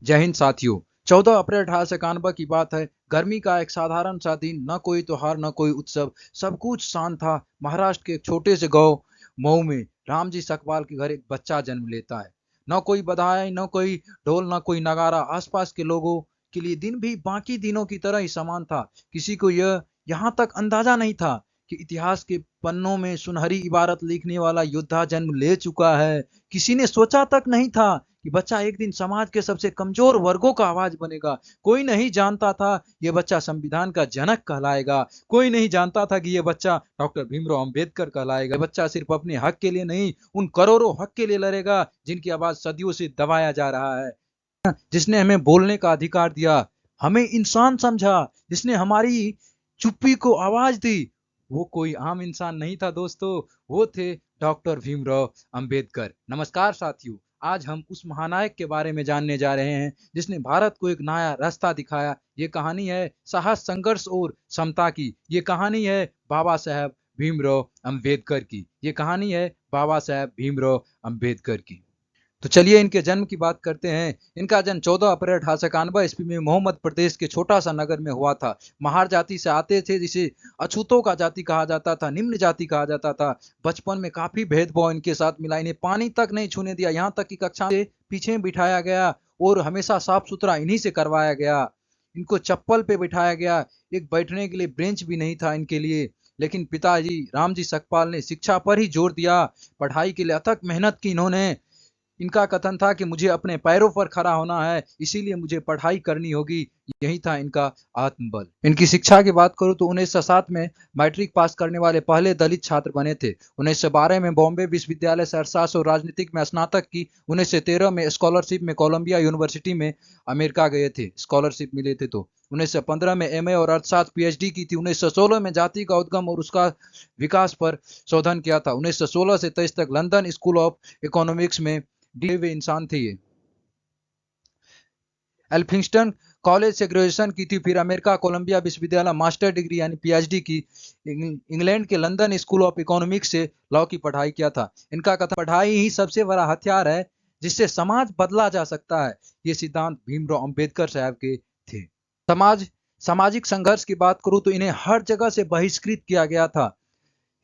जय हिंद साथियों। 14 अप्रैल 1891 की बात है। गर्मी का एक साधारण सा दिन, न कोई त्योहार न कोई उत्सव, सब कुछ शांत था। महाराष्ट्र के एक छोटे से गांव मऊ में रामजी सकपाल के घर एक बच्चा जन्म लेता है। न कोई बधाई, न कोई ढोल, न कोई नगारा। आसपास के लोगों के लिए दिन भी बाकी दिनों की तरह ही समान था। किसी को यह यहाँ तक अंदाजा नहीं था कि इतिहास के पन्नों में सुनहरी इबारत लिखने वाला योद्धा जन्म ले चुका है। किसी ने सोचा तक नहीं था कि बच्चा एक दिन समाज के सबसे कमजोर वर्गों का आवाज बनेगा। कोई नहीं जानता था ये बच्चा संविधान का जनक कहलाएगा। कोई नहीं जानता था कि ये बच्चा डॉक्टर भीमराव अंबेडकर कहलाएगा। ये बच्चा सिर्फ अपने हक के लिए नहीं, उन करोड़ों हक के लिए लड़ेगा जिनकी आवाज सदियों से दबाया जा रहा है। जिसने हमें बोलने का अधिकार दिया, हमें इंसान समझा, जिसने हमारी चुप्पी को आवाज दी, वो कोई आम इंसान नहीं था दोस्तों, वो थे डॉक्टर भीमराव अंबेडकर। नमस्कार साथियों, आज हम उस महानायक के बारे में जानने जा रहे हैं जिसने भारत को एक नया रास्ता दिखाया। ये कहानी है साहस, संघर्ष और समता की। ये कहानी है बाबा साहेब भीमराव अंबेडकर की। ये कहानी है बाबा साहेब भीमराव अंबेडकर की। तो चलिए इनके जन्म की बात करते हैं। इनका जन्म 14 अप्रैल 1891 ईस्वी में मोहम्मद प्रदेश के छोटा सा नगर में हुआ था। महार जाति से आते थे, जिसे अछूतों का जाति कहा जाता था, निम्न जाति कहा जाता था। बचपन में काफी भेदभाव इनके साथ मिला। इन्हें पानी तक नहीं छूने दिया, यहाँ तक कि कक्षा से पीछे बिठाया गया और हमेशा साफ सुथरा इन्हीं से करवाया गया। इनको चप्पल पे बिठाया गया, एक बैठने के लिए बेंच भी नहीं था इनके लिए। लेकिन पिताजी रामजी सकपाल ने शिक्षा पर ही जोर दिया। पढ़ाई के लिए अथक मेहनत की इन्होंने। इनका कथन था कि मुझे अपने पैरों पर खड़ा होना है, इसीलिए मुझे पढ़ाई करनी होगी। यही था इनका आत्मबल। इनकी शिक्षा की बात करूं तो 1907 में मैट्रिक पास करने वाले पहले दलित छात्र बने थे। 1912 में बॉम्बे विश्वविद्यालय से अर्थशास्त्र और राजनीतिक में स्नातक की। 1913 में स्कॉलरशिप में कोलंबिया यूनिवर्सिटी में अमेरिका गए थे, स्कॉलरशिप मिले थे। तो 1915 में एमए और अर्थशास्त्र पीएचडी की थी। 1916 में जाति का उद्गम और उसका विकास पर शोधन किया था। 1916 से 23 तक लंदन स्कूल ऑफ इकोनॉमिक्स में दिए हुए इंसान थे ये। एल्फिंस्टन कॉलेज से ग्रेजुएशन की थी, फिर अमेरिका कोलंबिया विश्वविद्यालय मास्टर डिग्री यानी पीएचडी की। इंग्लैंड के लंदन स्कूल ऑफ इकोनॉमिक्स से लॉ की पढ़ाई किया था। इनका कथन, पढ़ाई ही सबसे बड़ा हथियार है जिससे समाज बदला जा सकता है। ये सिद्धांत भीमराव अंबेडकर साहब के थे। सामाजिक संघर्ष की बात करूं तो इन्हें हर जगह से बहिष्कृत किया गया था।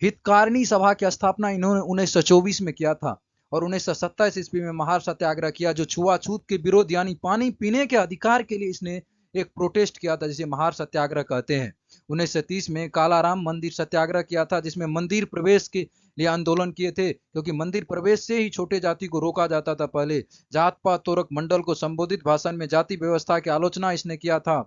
हितकारिणी सभा की स्थापना इन्होंने 1924 में किया था और 1927 ईस्वी में महार सत्याग्रह किया, जो छुआछूत के विरोध यानी पानी पीने के अधिकार के लिए इसने एक प्रोटेस्ट किया था, जिसे महार सत्याग्रह कहते हैं। 1930 में कालाराम मंदिर सत्याग्रह किया था, जिसमें मंदिर प्रवेश के लिए आंदोलन किए थे, क्योंकि मंदिर प्रवेश से ही छोटे जाति को रोका जाता था। पहले जात पात तोरक मंडल को संबोधित भाषण में जाति व्यवस्था की आलोचना इसने किया था।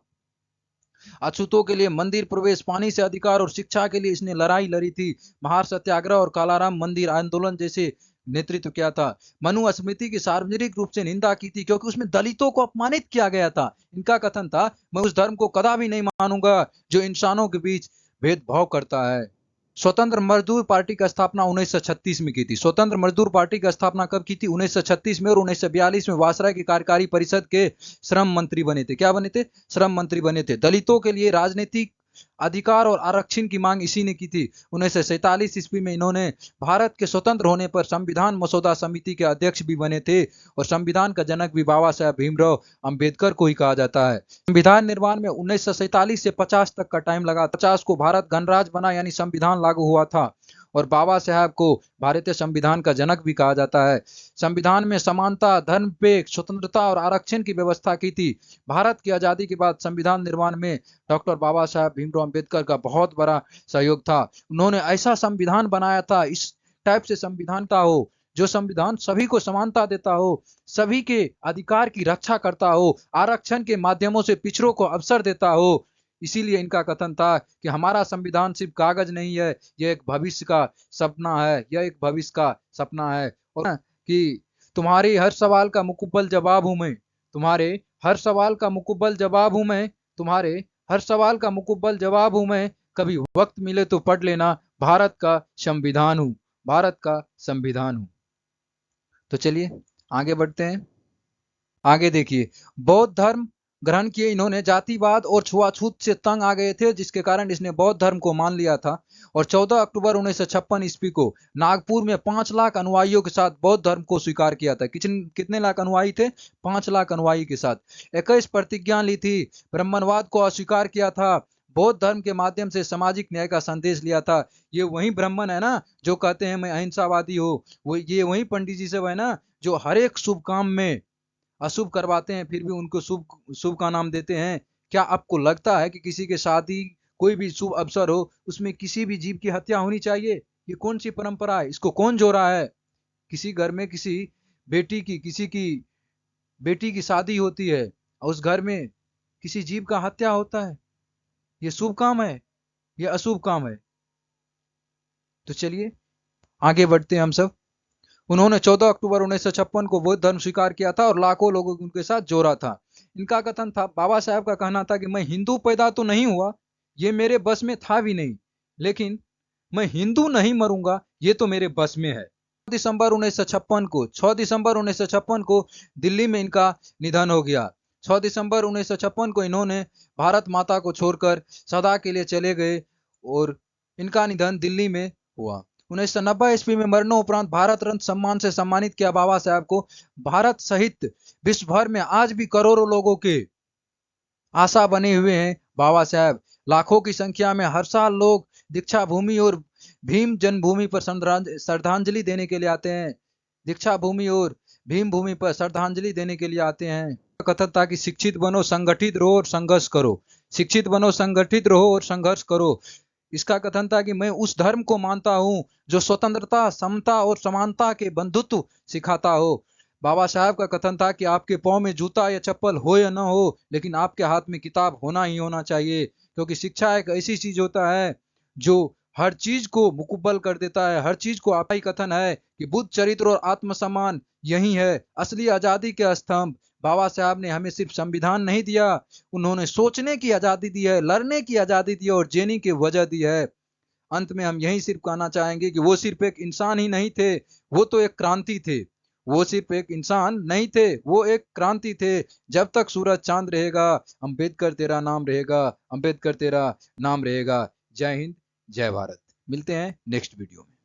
अछूतों के लिए मंदिर प्रवेश, पानी से अधिकार और शिक्षा के लिए इसने लड़ाई लड़ी थी। महार सत्याग्रह और कालाराम मंदिर आंदोलन जैसे नेतृत्व किया था। मनु स्मृति की सार्वजनिक रूप से निंदा की थी, क्योंकि उसमें दलितों को अपमानित किया गया था। इनका कथन था, मैं उस धर्म को कदापि नहीं मानूंगा जो इंसानों के बीच भेदभाव करता है। स्वतंत्र मजदूर पार्टी की स्थापना 1936 में की थी। स्वतंत्र मजदूर पार्टी की स्थापना कब की थी? 1936 में। और 1942 में वासरा की कार्यकारी परिषद के श्रम मंत्री बने थे। क्या बने थे? श्रम मंत्री बने थे। दलितों के लिए राजनीतिक अधिकार और आरक्षण की मांग इसी ने की थी। 1947 ईस्वी में इन्होंने भारत के स्वतंत्र होने पर संविधान मसौदा समिति के अध्यक्ष भी बने थे और संविधान का जनक भी बाबा साहेब भीमराव अंबेडकर को ही कहा जाता है। संविधान निर्माण में 1947 से 50 तक का टाइम लगा। 50 को भारत गणराज्य बना यानी संविधान लागू हुआ था और बाबा साहेब को भारतीय संविधान का जनक भी कहा जाता है। संविधान में समानता, धर्मनिरपेक्ष, स्वतंत्रता और आरक्षण की व्यवस्था की थी। भारत की आजादी के बाद संविधान निर्माण में डॉक्टर बाबा साहेब भीमराव अंबेडकर का बहुत बड़ा सहयोग था। उन्होंने ऐसा संविधान बनाया था, इस टाइप से संविधान का हो जो संविधान सभी को समानता देता हो, सभी के अधिकार की रक्षा करता हो, आरक्षण के माध्यमों से पिछड़ों को अवसर देता हो। इसीलिए इनका कथन था कि हमारा संविधान सिर्फ कागज नहीं है, यह एक भविष्य का सपना है, यह एक भविष्य का सपना है। और कि तुम्हारे हर सवाल का मुकम्मल जवाब हूं मैं, तुम्हारे हर सवाल का मुकम्मल जवाब हूं मैं, तुम्हारे हर सवाल का मुकम्मल जवाब हूं मैं, कभी वक्त मिले तो पढ़ लेना, भारत का संविधान हूं, भारत का संविधान हूं। तो चलिए आगे बढ़ते हैं। आगे देखिए, बौद्ध धर्म ग्रहण किए। इन्होंने जातिवाद और छुआछूत से तंग आ गए थे, जिसके कारण इसने बौद्ध धर्म को मान लिया था। और 14 अक्टूबर 1956 ईस्वी को नागपुर में 5 लाख अनुयायियों के साथ बौद्ध धर्म को स्वीकार किया था। कितने लाख अनुयायी थे? 5 लाख अनुयायी के साथ 21 प्रतिज्ञा ली थी। ब्राह्मणवाद को अस्वीकार किया था। बौद्ध धर्म के माध्यम से सामाजिक न्याय का संदेश लिया था। ये वही ब्राह्मण है ना जो कहते हैं मैं अहिंसावादी हूँ। वो ये वही पंडित जी सब है ना जो हर एक शुभ काम में अशुभ करवाते हैं, फिर भी उनको शुभ शुभ का नाम देते हैं। क्या आपको लगता है कि किसी के शादी कोई भी शुभ अवसर हो उसमें किसी भी जीव की हत्या होनी चाहिए? ये कौन सी परंपरा है? इसको कौन जोड़ा है? किसी घर में किसी की बेटी की शादी होती है और उस घर में किसी जीव का हत्या होता है। ये शुभ काम है? ये अशुभ काम है? तो चलिए आगे बढ़ते हैं हम सब। उन्होंने 14 अक्टूबर 1956 को बौद्ध धर्म स्वीकार किया था और लाखों लोगों को उनके साथ जोड़ा था। इनका कथन था, बाबा साहब का कहना था कि मैं हिंदू पैदा तो नहीं हुआ, ये मेरे बस में था भी नहीं, लेकिन मैं हिंदू नहीं मरूंगा, ये तो मेरे बस में है। 6 दिसंबर 1956 को दिल्ली में इनका निधन हो गया। 6 दिसंबर 1956 को इन्होंने भारत माता को छोड़कर सदा के लिए चले गए और इनका निधन दिल्ली में हुआ। 1990 ईस्वी में मरणोपरांत भारत रत्न सम्मान से सम्मानित किया बाबा साहब को। भारत सहित विश्व भर में आज भी करोड़ों लोगों के आशा बने हुए हैं बाबा साहब। लाखों की संख्या में हर साल लोग दीक्षा भूमि और भीम जन्मभूमि पर श्रद्धांजलि देने के लिए आते हैं। दीक्षा भूमि और भीम भूमि पर श्रद्धांजलि देने के लिए आते हैं। कथन था कि शिक्षित बनो, संगठित रहो और संघर्ष करो। शिक्षित बनो, संगठित रहो और संघर्ष करो। इसका कथन था कि मैं उस धर्म को मानता हूं जो स्वतंत्रता, समता और समानता के बंधुत्व सिखाता हो। बाबा साहब का कथन था कि आपके पाँव में जूता या चप्पल हो या ना हो, लेकिन आपके हाथ में किताब होना ही होना चाहिए, क्योंकि शिक्षा एक ऐसी चीज होता है जो हर चीज को मुकब्बल कर देता है, हर चीज को आपका ही कथन है कि बुद्ध चरित्र और आत्मसम्मान यही है असली आजादी के स्तंभ। बाबा साहब ने हमें सिर्फ संविधान नहीं दिया, उन्होंने सोचने की आजादी दी है, लड़ने की आजादी दी है और जीने की वजह दी है। अंत में हम यही सिर्फ कहना चाहेंगे कि वो सिर्फ एक इंसान ही नहीं थे, वो तो एक क्रांति थे। वो सिर्फ एक इंसान नहीं थे, वो एक क्रांति थे। जब तक सूरज चांद रहेगा, अंबेडकर तेरा नाम रहेगा, अंबेडकर तेरा नाम रहेगा। जय हिंद, जय भारत। मिलते हैं नेक्स्ट वीडियो में।